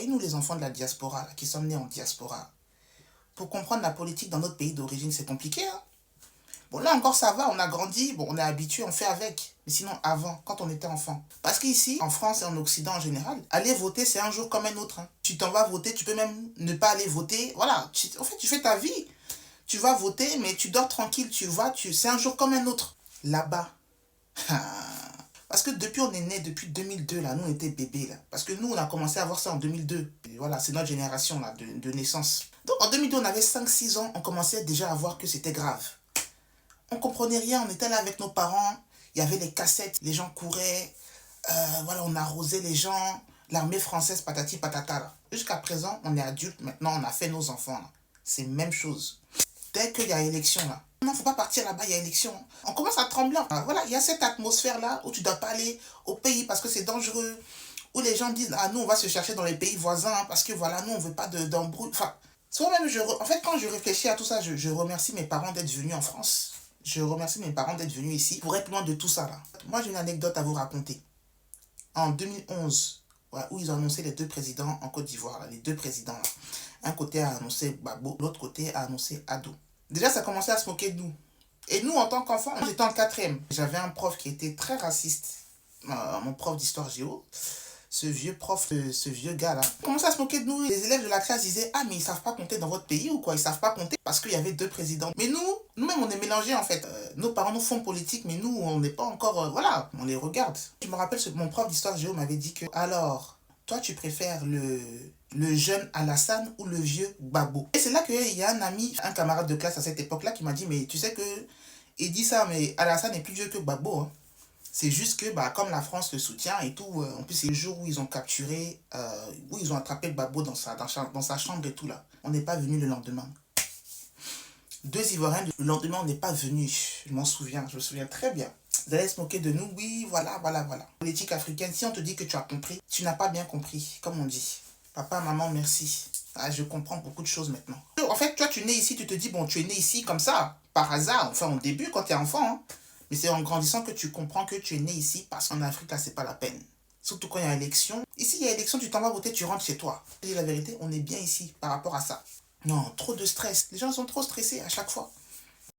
voyez, nous les enfants de la diaspora, là, qui sommes nés en diaspora, pour comprendre la politique dans notre pays d'origine, c'est compliqué, hein. Bon, là encore, ça va, on a grandi, bon, on est habitué, on fait avec. Mais sinon, avant, quand on était enfant. Parce qu'ici, en France et en Occident en général, aller voter, c'est un jour comme un autre, hein. Tu t'en vas voter, tu peux même ne pas aller voter. Voilà, en fait, tu fais ta vie. Tu vas voter, mais tu dors tranquille, tu vas, c'est un jour comme un autre. Là-bas. Parce que depuis on est né, depuis 2002, là, nous on était bébés, là. Parce que nous, on a commencé à voir ça en 2002. Et voilà, c'est notre génération, là, de naissance. Donc en 2002, on avait 5-6 ans, on commençait déjà à voir que c'était grave. On comprenait rien, on était là avec nos parents, il y avait les cassettes, les gens couraient, voilà, on arrosait les gens, l'armée française, patati patata, là. Jusqu'à présent, on est adulte, maintenant on a fait nos enfants, là. C'est même chose. Dès qu'il y a élection, là, non, faut pas partir là-bas, il y a élection. On commence à trembler. Voilà, il y a cette atmosphère-là où tu dois pas aller au pays parce que c'est dangereux. Où les gens disent, ah, nous, on va se chercher dans les pays voisins parce que voilà, nous, on veut pas d'embrouille. Enfin, soi-même, en fait, quand je réfléchis à tout ça, je remercie mes parents d'être venus en France. Je remercie mes parents d'être venus ici pour être loin de tout ça, là. Moi, j'ai une anecdote à vous raconter. En 2011, ouais, où ils ont annoncé les deux présidents en Côte d'Ivoire, là, les deux présidents, là. Un côté a annoncé Gbagbo, l'autre côté a annoncé Ado. Déjà, ça commençait à se moquer de nous. Et nous, en tant qu'enfants, j'étais en quatrième. J'avais un prof qui était très raciste, mon prof d'histoire géo. Ce vieux prof, ce vieux gars-là, commençait à se moquer de nous. Les élèves de la classe disaient, ah, mais ils savent pas compter dans votre pays ou quoi? Ils savent pas compter parce qu'il y avait deux présidents. Mais nous-mêmes, on est mélangés en fait. Nos parents nous font politique, mais nous, on n'est pas encore, voilà, on les regarde. Je me rappelle, mon prof d'histoire géo m'avait dit que, alors, toi, tu préfères le jeune Alassane ou le vieux Gbagbo? Et c'est là qu'il y a un ami, un camarade de classe à cette époque-là qui m'a dit, mais tu sais que, il dit ça, mais Alassane est plus vieux que Gbagbo, hein. C'est juste que, bah, comme la France le soutient et tout, en plus, c'est le jour où ils ont capturé, où ils ont attrapé Gbagbo dans sa chambre et tout, là. On n'est pas venu le lendemain. Deux Ivoiriens, le lendemain, on n'est pas venu. Je m'en souviens, je me souviens très bien. Vous allez se moquer de nous, oui, voilà, voilà, voilà. Politique africaine, si on te dit que tu as compris, tu n'as pas bien compris, comme on dit. Papa, maman, merci. Ah, je comprends beaucoup de choses maintenant. En fait, toi, tu es né ici, tu te dis, bon, tu es né ici comme ça, par hasard, enfin, au début, quand tu es enfant, hein. Mais c'est en grandissant que tu comprends que tu es né ici parce qu'en Afrique, là, c'est pas la peine. Surtout quand il y a élection. Ici, il y a élection, tu t'en vas voter, tu rentres chez toi. Je dis la vérité, on est bien ici par rapport à ça. Non, trop de stress. Les gens sont trop stressés à chaque fois.